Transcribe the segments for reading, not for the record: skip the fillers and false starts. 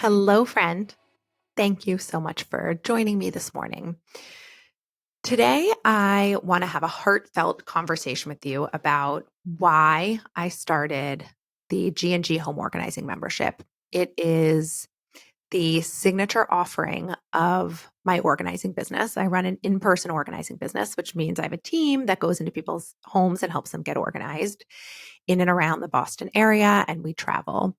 Hello, friend. Thank you so much for joining me this morning. Today, I want to have a heartfelt conversation with you about why I started the G&G Home Organizing membership. It is the signature offering of my organizing business. I run an in-person organizing business, which means I have a team that goes into people's homes and helps them get organized in and around the Boston area, and we travel.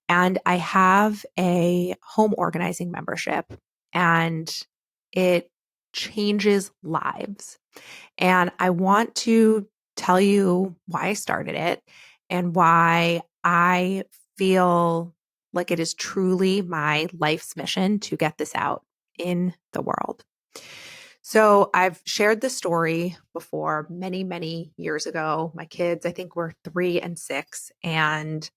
And I have a home organizing membership, and it changes lives. And I want to tell you why I started it and why I feel like it is truly my life's mission to get this out in the world. So I've shared this story before many, many years ago. My kids, I think, were 3 and 6, and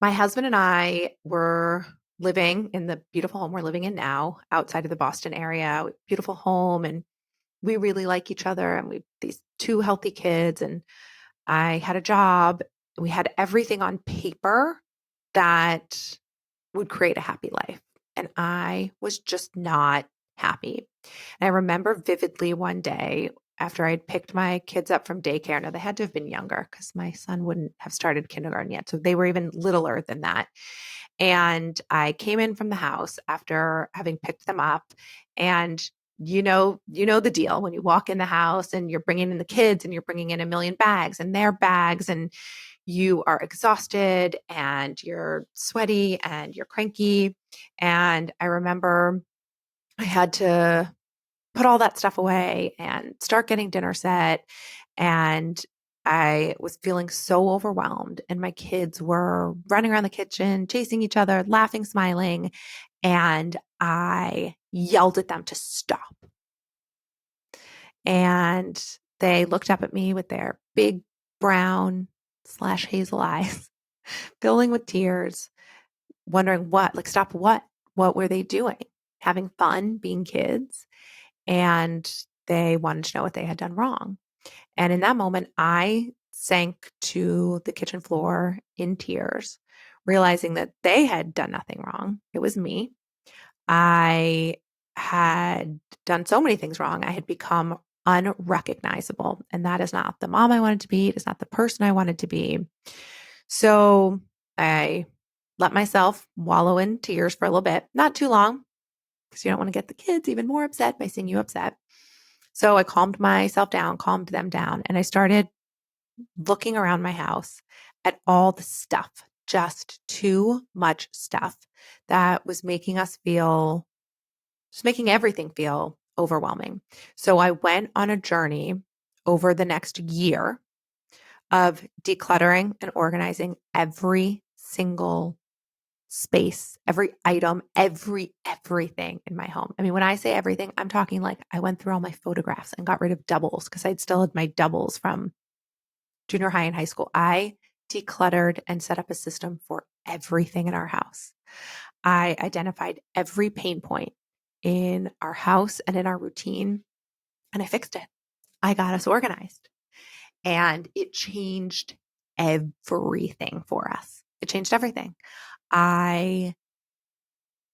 my husband and I were living in the beautiful home we're living in now outside of the Boston area. Beautiful home, and we really like each other, and we these two healthy kids, and I had a job. We had everything on paper that would create a happy life, and I was just not happy. And I remember vividly one day after I'd picked my kids up from daycare. Now, they had to have been younger because my son wouldn't have started kindergarten yet. So they were even littler than that. And I came in from the house after having picked them up. And you know the deal when you walk in the house and you're bringing in the kids and you're bringing in a million bags and their bags, and you are exhausted and you're sweaty and you're cranky. And I remember I had to put all that stuff away and start getting dinner set. And I was feeling so overwhelmed, and my kids were running around the kitchen, chasing each other, laughing, smiling. And I yelled at them to stop. And they looked up at me with their big brown / hazel eyes, filling with tears, wondering stop what? What were they doing? Having fun, being kids. And they wanted to know what they had done wrong. And in that moment, I sank to the kitchen floor in tears, realizing that they had done nothing wrong. It was me. I had done so many things wrong. I had become unrecognizable. And that is not the mom I wanted to be. It is not the person I wanted to be. So I let myself wallow in tears for a little bit, not too long, because you don't want to get the kids even more upset by seeing you upset. So I calmed myself down, calmed them down, and I started looking around my house at all the stuff, just too much stuff that was making everything feel overwhelming. So I went on a journey over the next year of decluttering and organizing every single space, every item, everything in my home. I mean, when I say everything, I'm talking like I went through all my photographs and got rid of doubles because I'd still had my doubles from junior high and high school. I decluttered and set up a system for everything in our house. I identified every pain point in our house and in our routine, and I fixed it. I got us organized, and it changed everything for us. It changed everything. I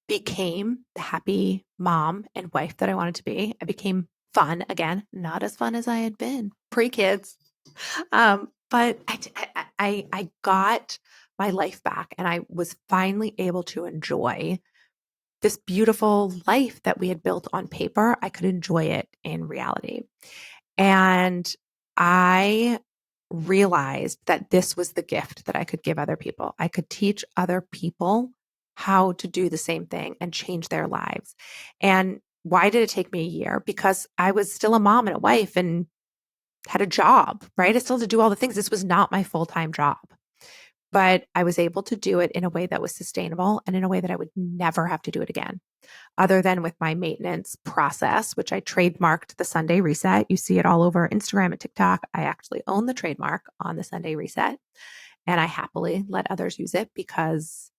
became the happy mom and wife that I wanted to be. I became fun again, not as fun as I had been pre-kids. But I got my life back, and I was finally able to enjoy this beautiful life that we had built on paper. I could enjoy it in reality. And I realized that this was the gift that I could give other people. I could teach other people how to do the same thing and change their lives. And why did it take me a year? Because I was still a mom and a wife and had a job, right? I still had to do all the things. This was not my full-time job, but I was able to do it in a way that was sustainable and in a way that I would never have to do it again, other than with my maintenance process, which I trademarked the Sunday reset. You see it all over Instagram and TikTok. I actually own the trademark on the Sunday reset, and I happily let others use it because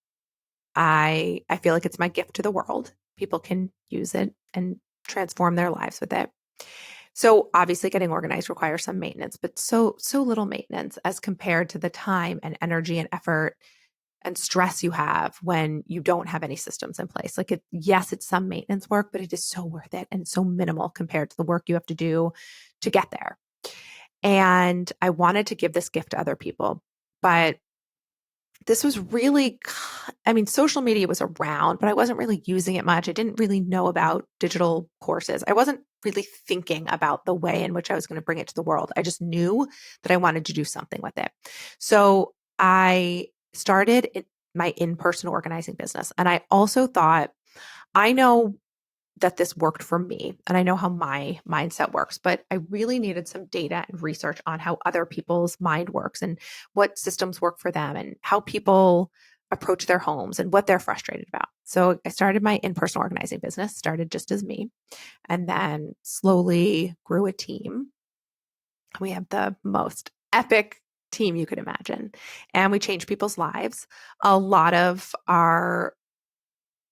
I feel like it's my gift to the world. People can use it and transform their lives with it. So obviously getting organized requires some maintenance, but so little maintenance as compared to the time and energy and effort and stress you have when you don't have any systems in place. Like, yes, it's some maintenance work, but it is so worth it and so minimal compared to the work you have to do to get there. And I wanted to give this gift to other people, but this was really, I mean, social media was around, but I wasn't really using it much. I didn't really know about digital courses. I wasn't really thinking about the way in which I was going to bring it to the world. I just knew that I wanted to do something with it. So I started my in-person organizing business. And I also thought, I know that this worked for me and I know how my mindset works, but I really needed some data and research on how other people's mind works and what systems work for them and how people approach their homes and what they're frustrated about. So I started my in-person organizing business, started just as me, and then slowly grew a team. We have the most epic team you could imagine, and we change people's lives. A lot of our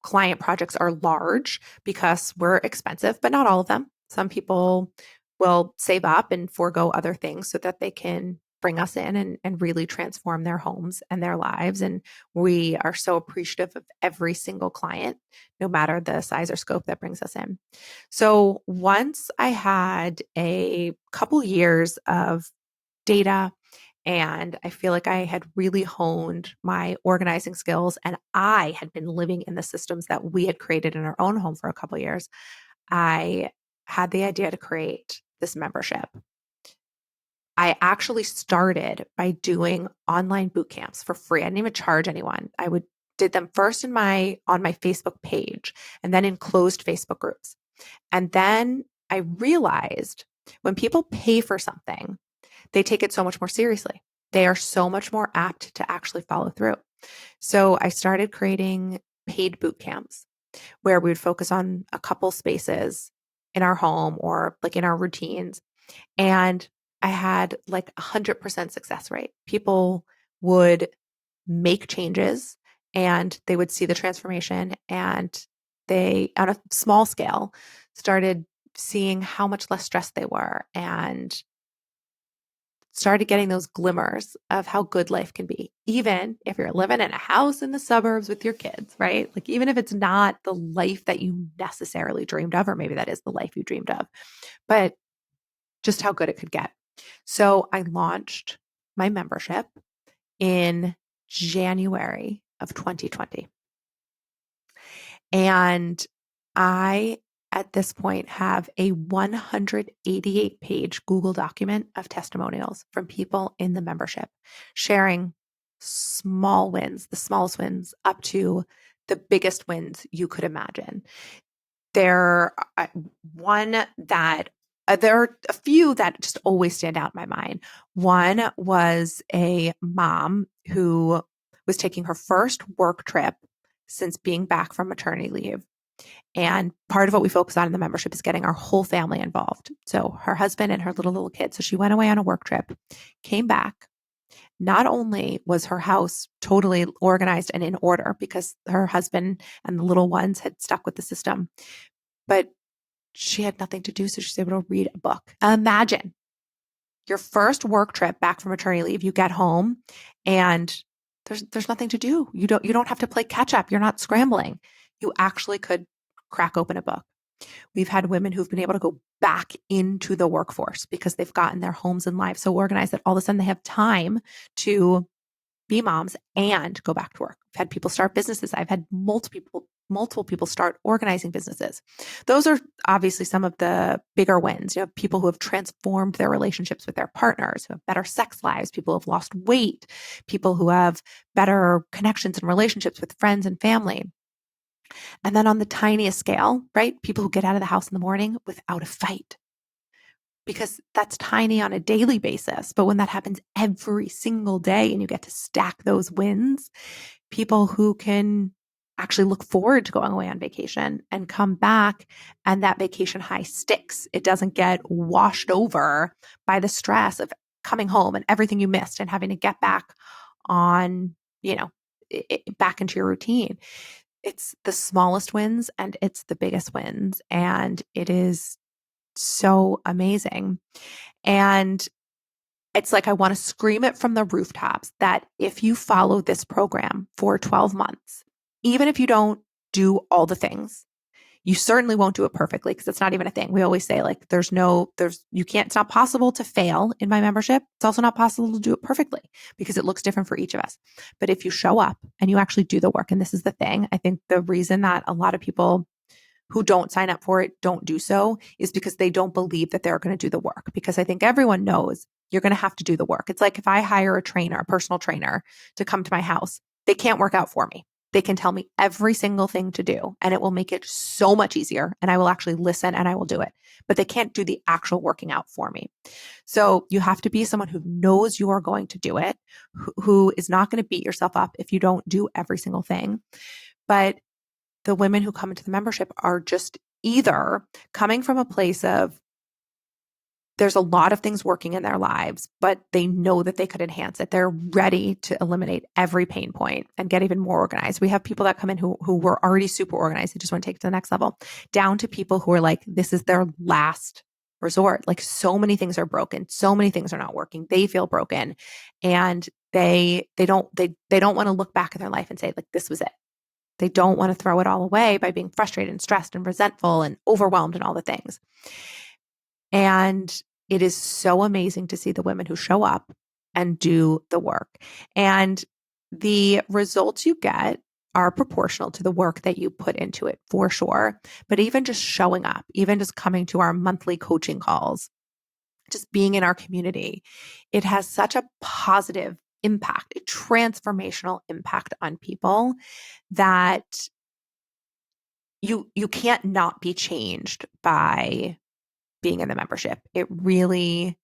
client projects are large because we're expensive, but not all of them. Some people will save up and forego other things so that they can bring us in and really transform their homes and their lives. And we are so appreciative of every single client, no matter the size or scope that brings us in. So once I had a couple years of data, and I feel like I had really honed my organizing skills and I had been living in the systems that we had created in our own home for a couple of years. I had the idea to create this membership. I actually started by doing online boot camps for free. I didn't even charge anyone. Did them first on my Facebook page and then in closed Facebook groups. And then I realized when people pay for something, they take it so much more seriously. They are so much more apt to actually follow through. So I started creating paid boot camps where we would focus on a couple spaces in our home or like in our routines. And I had like 100% success rate. People would make changes and they would see the transformation, and they, on a small scale, started seeing how much less stressed they were and started getting those glimmers of how good life can be, even if you're living in a house in the suburbs with your kids, right? Like, even if it's not the life that you necessarily dreamed of, or maybe that is the life you dreamed of, but just how good it could get. So I launched my membership in January of 2020. And I, at this point, have a 188-page Google document of testimonials from people in the membership sharing small wins, the smallest wins, up to the biggest wins you could imagine. There are a few that just always stand out in my mind. One was a mom who was taking her first work trip since being back from maternity leave. And part of what we focus on in the membership is getting our whole family involved. So her husband and her little kid. So she went away on a work trip, came back. Not only was her house totally organized and in order because her husband and the little ones had stuck with the system, but she had nothing to do. So she's able to read a book. Imagine your first work trip back from maternity leave. You get home and there's nothing to do. You don't have to play catch up. You're not scrambling. You actually could crack open a book. We've had women who've been able to go back into the workforce because they've gotten their homes and lives so organized that all of a sudden they have time to be moms and go back to work. I've had people start businesses. I've had multiple people start organizing businesses. Those are obviously some of the bigger wins. You have people who have transformed their relationships with their partners, who have better sex lives, people who have lost weight, people who have better connections and relationships with friends and family. And then on the tiniest scale, right? People who get out of the house in the morning without a fight, because that's tiny on a daily basis. But when that happens every single day and you get to stack those wins, people who can actually look forward to going away on vacation and come back, and that vacation high sticks. It doesn't get washed over by the stress of coming home and everything you missed and having to get back on, back into your routine. It's the smallest wins and it's the biggest wins. And it is so amazing. And It's like I want to scream it from the rooftops that if you follow this program for 12 months, even if you don't do all the things, you certainly won't do it perfectly because it's not even a thing. We always say like you can't, it's not possible to fail in my membership. It's also not possible to do it perfectly because it looks different for each of us. But if you show up and you actually do the work, and this is the thing, I think the reason that a lot of people who don't sign up for it don't do so is because they don't believe that they're going to do the work. Because I think everyone knows you're going to have to do the work. It's like if I hire a personal trainer to come to my house, they can't work out for me. They can tell me every single thing to do and it will make it so much easier and I will actually listen and I will do it. But they can't do the actual working out for me. So you have to be someone who knows you are going to do it, who is not going to beat yourself up if you don't do every single thing. But the women who come into the membership are just either coming from a place of there's a lot of things working in their lives, but they know that they could enhance it. They're ready to eliminate every pain point and get even more organized. We have people that come in who were already super organized. They just want to take it to the next level, down to people who are like, this is their last resort. Like so many things are broken. So many things are not working. They feel broken and they don't want to look back at their life and say like, this was it. They don't want to throw it all away by being frustrated and stressed and resentful and overwhelmed and all the things. And it is so amazing to see the women who show up and do the work. And the results you get are proportional to the work that you put into it for sure. But even just showing up, even just coming to our monthly coaching calls, just being in our community, it has such a positive impact, a transformational impact on people that you can't not be changed by being in the membership. It really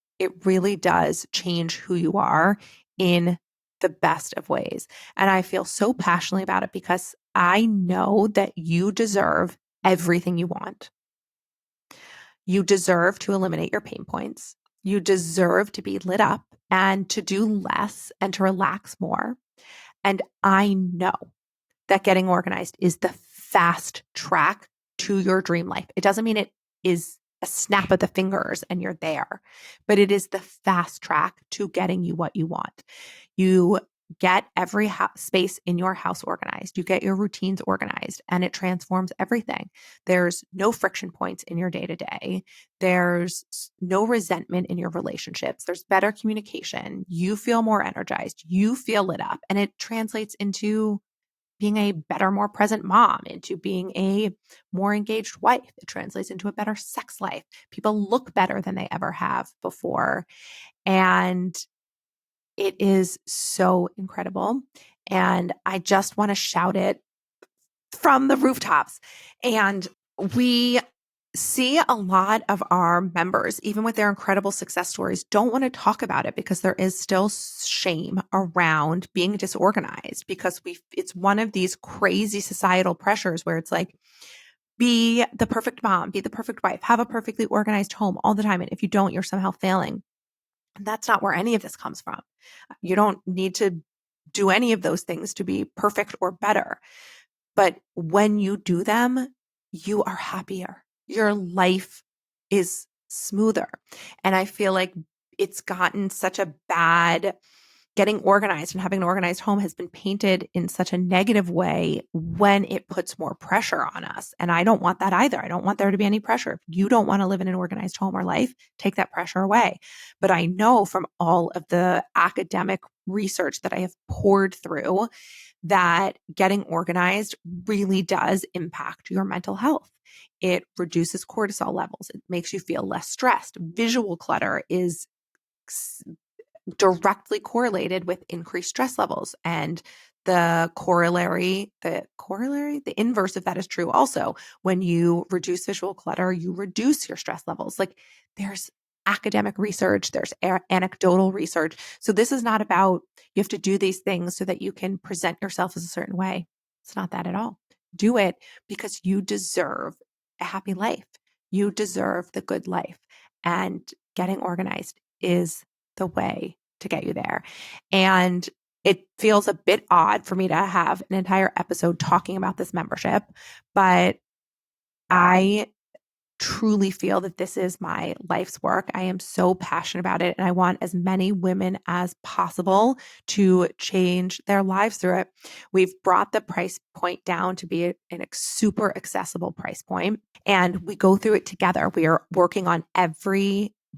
does change who you are in the best of ways. And I feel so passionately about it because I know that you deserve everything you want. You deserve to eliminate your pain points. You deserve to be lit up and to do less and to relax more. And I know that getting organized is the fast track to your dream life. It doesn't mean it is a snap of the fingers and you're there, but it is the fast track to getting you what you want. You get every space in your house organized. You get your routines organized and it transforms everything. There's no friction points in your day to day. There's no resentment in your relationships. There's better communication. You feel more energized. You feel lit up and it translates into being a better, more present mom, into being a more engaged wife. It translates into a better sex life. People look better than they ever have before. And it is so incredible. And I just want to shout it from the rooftops. And we see a lot of our members, even with their incredible success stories, don't want to talk about it because there is still shame around being disorganized because it's one of these crazy societal pressures where it's like, be the perfect mom, be the perfect wife, have a perfectly organized home all the time. And if you don't, you're somehow failing. And that's not where any of this comes from. You don't need to do any of those things to be perfect or better. But when you do them, you are happier. Your life is smoother. And I feel like it's gotten such a bad, getting organized and having an organized home has been painted in such a negative way when it puts more pressure on us. And I don't want that either. I don't want there to be any pressure. If you don't want to live in an organized home or life, take that pressure away. But I know from all of the academic research that I have poured through that getting organized really does impact your mental health. It reduces cortisol levels. It makes you feel less stressed. Visual clutter is directly correlated with increased stress levels. And the inverse of that is true also. When you reduce visual clutter, you reduce your stress levels. Like there's academic research, there's anecdotal research. So this is not about you have to do these things so that you can present yourself as a certain way. It's not that at all. Do it because you deserve a happy life. You deserve the good life. And getting organized is the way to get you there. And it feels a bit odd for me to have an entire episode talking about this membership, but I truly feel that this is my life's work. I am so passionate about it, and I want as many women as possible to change their lives through it. We've brought the price point down to be an super accessible price point, and we go through it together. We are working on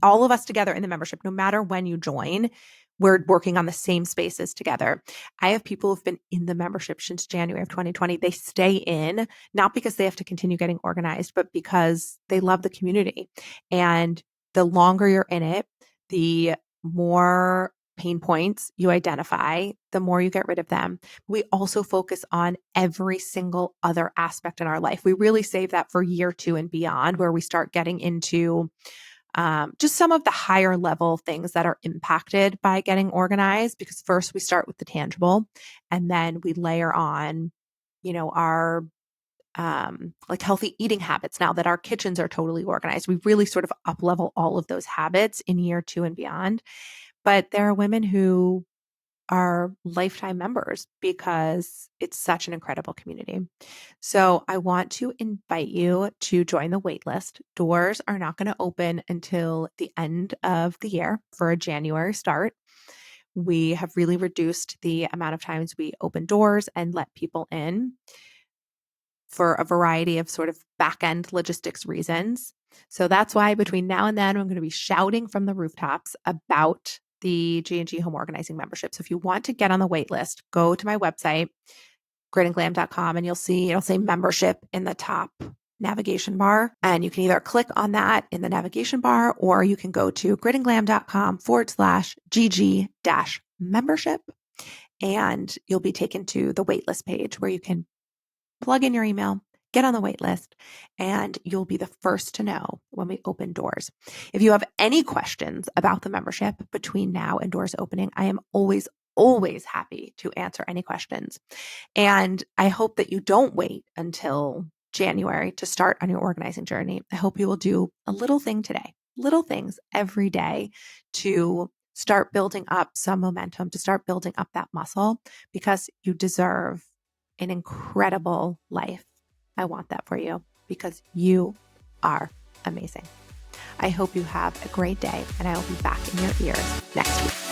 all of us together in the membership, no matter when you join. We're working on the same spaces together. I have people who've been in the membership since January of 2020. They stay in, not because they have to continue getting organized, but because they love the community. And the longer you're in it, the more pain points you identify, the more you get rid of them. We also focus on every single other aspect in our life. We really save that for year 2 and beyond, where we start getting into just some of the higher level things that are impacted by getting organized, because first we start with the tangible, and then we layer on, our like healthy eating habits. Now that our kitchens are totally organized, we really sort of up level all of those habits in year 2 and beyond. But there are women who are lifetime members because it's such an incredible community. So I want to invite you to join the waitlist. Doors are not going to open until the end of the year for a January start. We have really reduced the amount of times we open doors and let people in for a variety of sort of back-end logistics reasons. So that's why between now and then, I'm going to be shouting from the rooftops about the G&G Home Organizing membership. So if you want to get on the wait list, go to my website, gritandglam.com, and you'll see it'll say membership in the top navigation bar. And you can either click on that in the navigation bar, or you can go to gritandglam.com/GG-membership. And you'll be taken to the waitlist page where you can plug in your email, get on the wait list, and you'll be the first to know when we open doors. If you have any questions about the membership between now and doors opening, I am always happy to answer any questions. And I hope that you don't wait until January to start on your organizing journey. I hope you will do a little thing today, little things every day to start building up some momentum, to start building up that muscle, because you deserve an incredible life. I want that for you because you are amazing. I hope you have a great day, and I will be back in your ears next week.